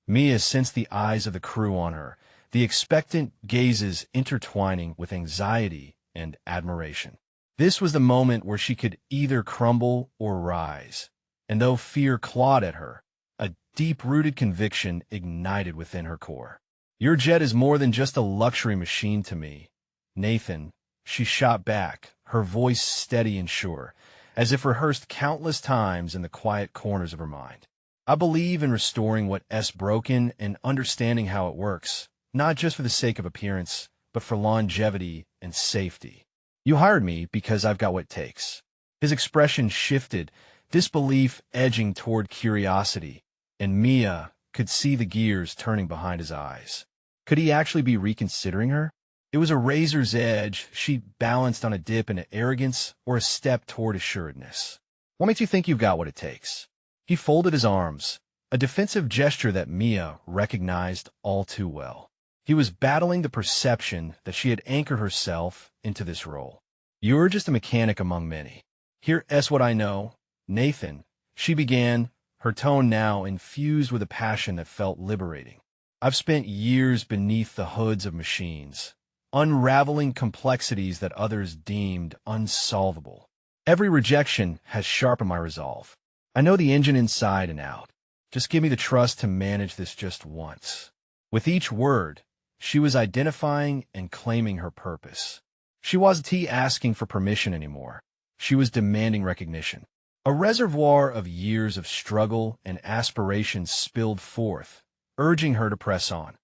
A: Mia sensed the eyes of the crew on her, the expectant gazes intertwining with anxiety and admiration. This was the moment where she could either crumble or rise, and though fear clawed at her, a deep-rooted conviction ignited within her core. Your jet is more than just a luxury machine to me, Nathan, she shot back, her voice steady and sure, as if rehearsed countless times in the quiet corners of her mind. I believe in restoring what's broken and understanding how it works, not just for the sake of appearance, but for longevity and safety. You hired me because I've got what it takes. His expression shifted, disbelief edging toward curiosity, and Mia could see the gears turning behind his eyes. Could he actually be reconsidering her? It was a razor's edge. She balanced on a dip into arrogance or a step toward assuredness. What makes you think you've got what it takes? He folded his arms, a defensive gesture that Mia recognized all too well. He was battling the perception that she had anchored herself into this role. You're just a mechanic among many. Here's what I know, Nathan, she began, her tone now infused with a passion that felt liberating. I've spent years beneath the hoods of machines, unraveling complexities that others deemed unsolvable. Every rejection has sharpened my resolve. I know the engine inside and out. Just give me the trust to manage this just once. With each word, she was identifying and claiming her purpose. She wasn't asking for permission anymore. She was demanding recognition. A reservoir of years of struggle and aspiration spilled forth, urging her to press on.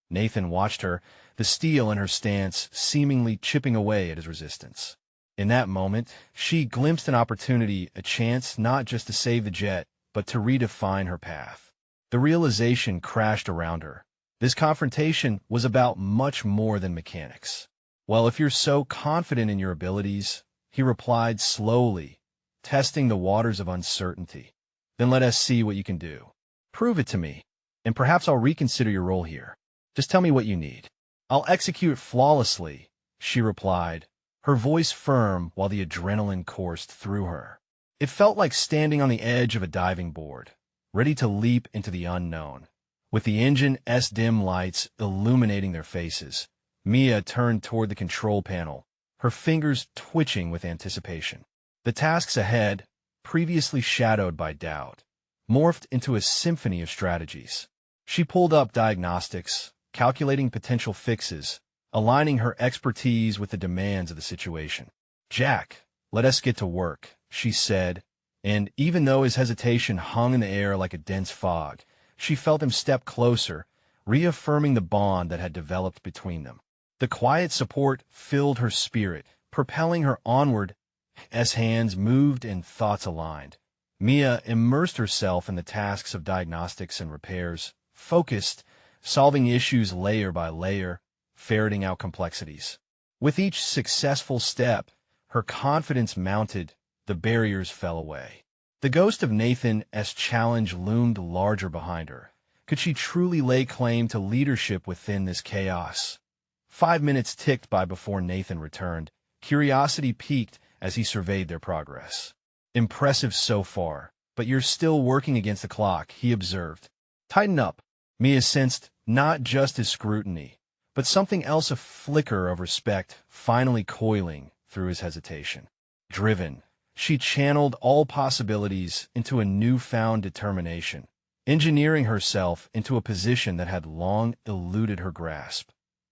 A: Nathan watched her, the steel in her stance seemingly chipping away at his resistance. In that moment, she glimpsed an opportunity, a chance not just to save the jet, but to redefine her path. The realization crashed around her. This confrontation was about much more than mechanics. Well, if you're so confident in your abilities, he replied slowly, testing the waters of uncertainty, then let us see what you can do. Prove it to me, and perhaps I'll reconsider your role here. Just tell me what you need. I'll execute flawlessly, she replied, her voice firm while the adrenaline coursed through her. It felt like standing on the edge of a diving board, ready to leap into the unknown. With the engine's dim lights illuminating their faces, Mia turned toward the control panel, her fingers twitching with anticipation. The tasks ahead, previously shadowed by doubt, morphed into a symphony of strategies. She pulled up diagnostics, calculating potential fixes, aligning her expertise with the demands of the situation. Jack, let us get to work, she said, and even though his hesitation hung in the air like a dense fog, she felt him step closer, reaffirming the bond that had developed between them. The quiet support filled her spirit, propelling her onward as hands moved and thoughts aligned. Mia immersed herself in the tasks of diagnostics and repairs, focused, solving issues layer by layer, ferreting out complexities. With each successful step, her confidence mounted, the barriers fell away. The ghost of Nathan's challenge loomed larger behind her. Could she truly lay claim to leadership within this chaos? 5 minutes ticked by before Nathan returned. Curiosity piqued as he surveyed their progress. Impressive so far, but you're still working against the clock, he observed. Tighten up. Mia sensed not just his scrutiny, but something else, a flicker of respect finally coiling through his hesitation. Driven, she channeled all possibilities into a newfound determination, engineering herself into a position that had long eluded her grasp.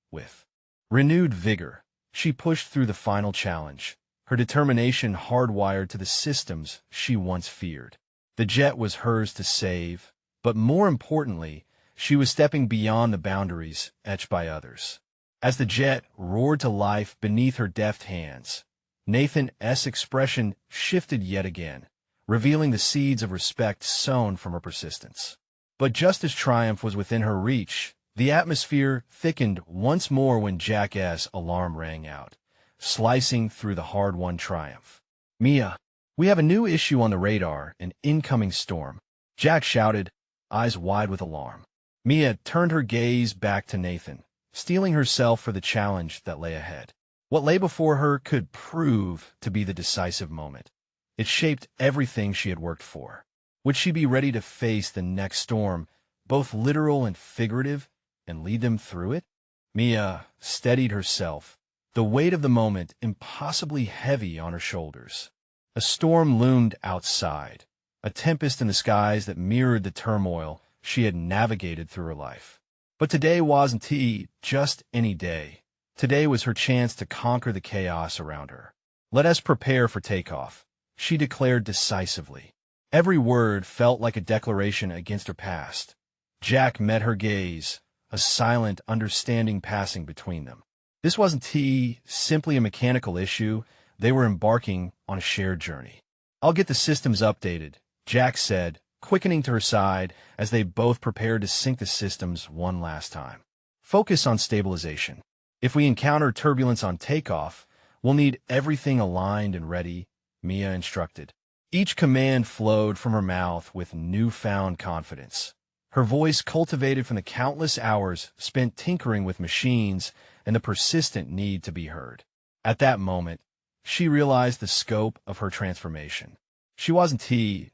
A: With renewed vigor, she pushed through the final challenge, her determination hardwired to the systems she once feared. The jet was hers to save, but more importantly, she was stepping beyond the boundaries etched by others. As the jet roared to life beneath her deft hands, Nathan's expression shifted yet again, revealing the seeds of respect sown from her persistence. But just as triumph was within her reach, the atmosphere thickened once more when Jack's alarm rang out, slicing through the hard-won triumph. Mia, we have a new issue on the radar, an incoming storm, Jack shouted, eyes wide with alarm. Mia turned her gaze back to Nathan, steeling herself for the challenge that lay ahead. What lay before her could prove to be the decisive moment. It shaped everything she had worked for. Would she be ready to face the next storm, both literal and figurative, and lead them through it? Mia steadied herself, the weight of the moment impossibly heavy on her shoulders. A storm loomed outside, a tempest in the skies that mirrored the turmoil she had navigated through her life. But today wasn't just any day. Today was her chance to conquer the chaos around her. Let us prepare for takeoff, she declared decisively. Every word felt like a declaration against her past. Jack met her gaze, a silent understanding passing between them. This wasn't simply a mechanical issue. They were embarking on a shared journey. I'll get the systems updated, Jack said, quickening to her side as they both prepared to sync the systems one last time. Focus on stabilization. If we encounter turbulence on takeoff, we'll need everything aligned and ready, Mia instructed. Each command flowed from her mouth with newfound confidence. Her voice cultivated from the countless hours spent tinkering with machines and the persistent need to be heard. At that moment, she realized the scope of her transformation. She wasn't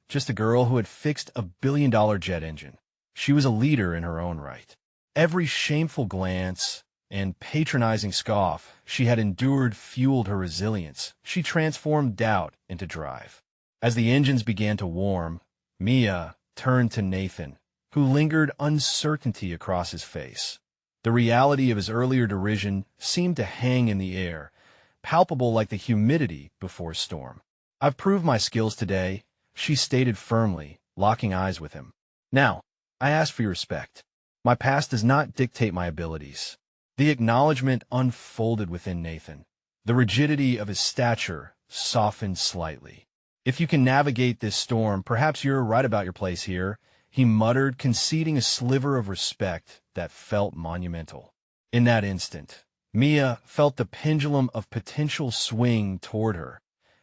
A: just a girl who had fixed a billion-dollar jet engine. She was a leader in her own right. Every shameful glance and patronizing scoff she had endured fueled her resilience. She transformed doubt into drive. As the engines began to warm, Mia turned to Nathan, who lingered uncertainty across his face. The reality of his earlier derision seemed to hang in the air, palpable like the humidity before a storm. "I've proved my skills today," she stated firmly, locking eyes with him. "Now, I ask for your respect. My past does not dictate my abilities." The acknowledgement unfolded within Nathan. The rigidity of his stature softened slightly. "If you can navigate this storm, perhaps you're right about your place here," he muttered, conceding a sliver of respect that felt monumental. In that instant, Mia felt the pendulum of potential swing toward her,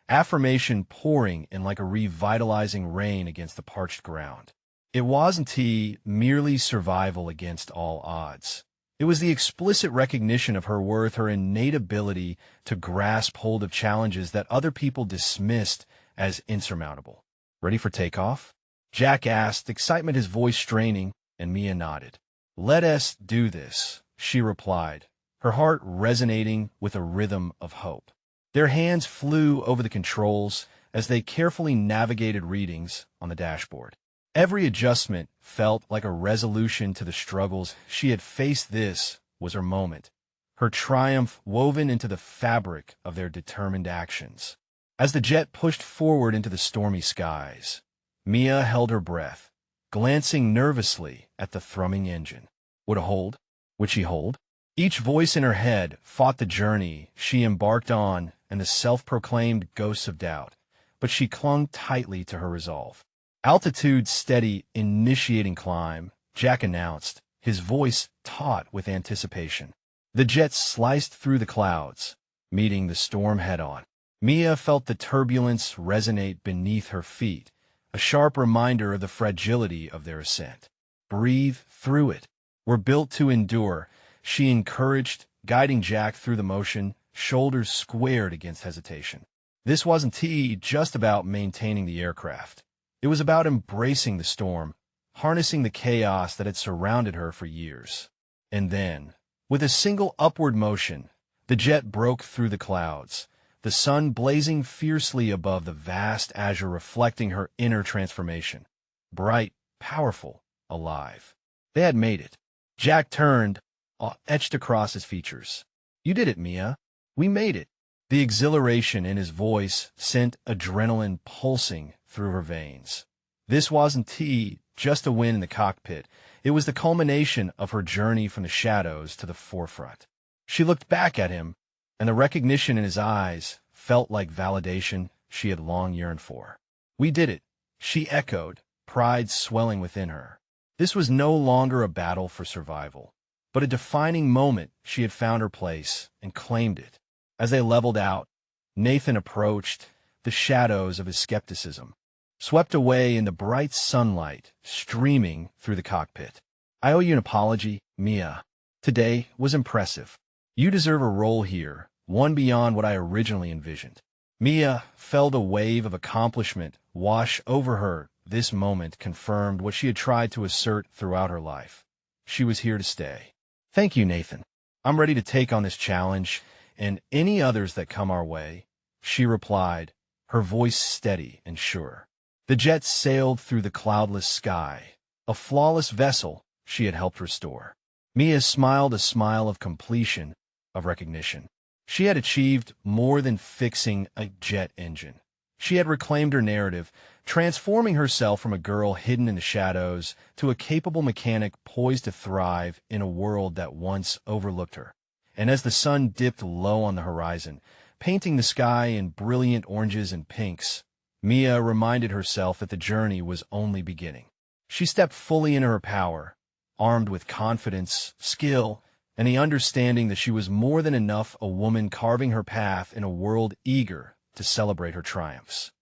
A: affirmation pouring in like a revitalizing rain against the parched ground. It wasn't merely survival against all odds. It was the explicit recognition of her worth, her innate ability to grasp hold of challenges that other people dismissed as insurmountable. "Ready for takeoff?" Jack asked, excitement his voice straining, and Mia nodded. "Let us do this," she replied, her heart resonating with a rhythm of hope. Their hands flew over the controls as they carefully navigated readings on the dashboard. Every adjustment felt like a resolution to the struggles she had faced. This was her moment, her triumph woven into the fabric of their determined actions. As the jet pushed forward into the stormy skies, Mia held her breath, glancing nervously at the thrumming engine. Would it hold? Would she hold? Each voice in her head fought the journey she embarked on and the self-proclaimed ghosts of doubt, but she clung tightly to her resolve. "Altitude steady, initiating climb," Jack announced, his voice taut with anticipation. The jet sliced through the clouds, meeting the storm head-on. Mia felt the turbulence resonate beneath her feet, a sharp reminder of the fragility of their ascent. "Breathe through it. We're built to endure," she encouraged, guiding Jack through the motion, shoulders squared against hesitation. This wasn't just about maintaining the aircraft. It was about embracing the storm, harnessing the chaos that had surrounded her for years. And then, with a single upward motion, the jet broke through the clouds, the sun blazing fiercely above the vast azure reflecting her inner transformation. Bright, powerful, alive. They had made it. Jack turned, awe etched across his features. "You did it, Mia. We made it." The exhilaration in his voice sent adrenaline pulsing through her veins. This wasn't just a win in the cockpit. It was the culmination of her journey from the shadows to the forefront. She looked back at him, and the recognition in his eyes felt like validation she had long yearned for. "We did it," she echoed, pride swelling within her. This was no longer a battle for survival, but a defining moment. She had found her place and claimed it. As they leveled out, Nathan approached, the shadows of his skepticism swept away in the bright sunlight streaming through the cockpit. "I owe you an apology, Mia. Today was impressive. You deserve a role here, one beyond what I originally envisioned." Mia felt a wave of accomplishment wash over her. This moment confirmed what she had tried to assert throughout her life. She was here to stay. "Thank you, Nathan. I'm ready to take on this challenge and any others that come our way," she replied, her voice steady and sure. The jet sailed through the cloudless sky, a flawless vessel she had helped restore. Mia smiled a smile of completion, of recognition. She had achieved more than fixing a jet engine. She had reclaimed her narrative, transforming herself from a girl hidden in the shadows to a capable mechanic poised to thrive in a world that once overlooked her. And as the sun dipped low on the horizon, painting the sky in brilliant oranges and pinks, Mia reminded herself that the journey was only beginning. She stepped fully into her power, armed with confidence, skill, and the understanding that she was more than enough a woman carving her path in a world eager to celebrate her triumphs.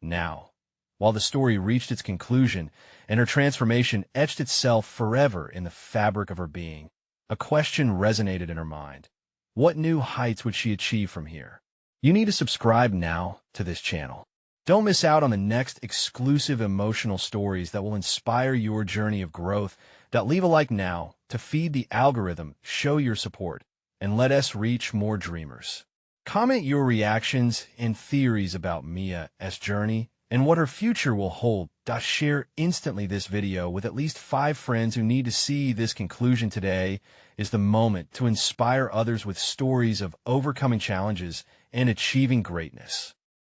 A: Now, while the story reached its conclusion and her transformation etched itself forever in the fabric of her being, a question resonated in her mind. What new heights would she achieve from here? You need to subscribe now to this channel. Don't miss out on the next exclusive emotional stories that will inspire your journey of growth. Leave a like now to feed the algorithm, show your support, and let us reach more dreamers. Comment your reactions and theories about Mia's journey and what her future will hold. Share instantly this video with at least 5 friends who need to see this conclusion. Today is the moment to inspire others with stories of overcoming challenges and achieving greatness.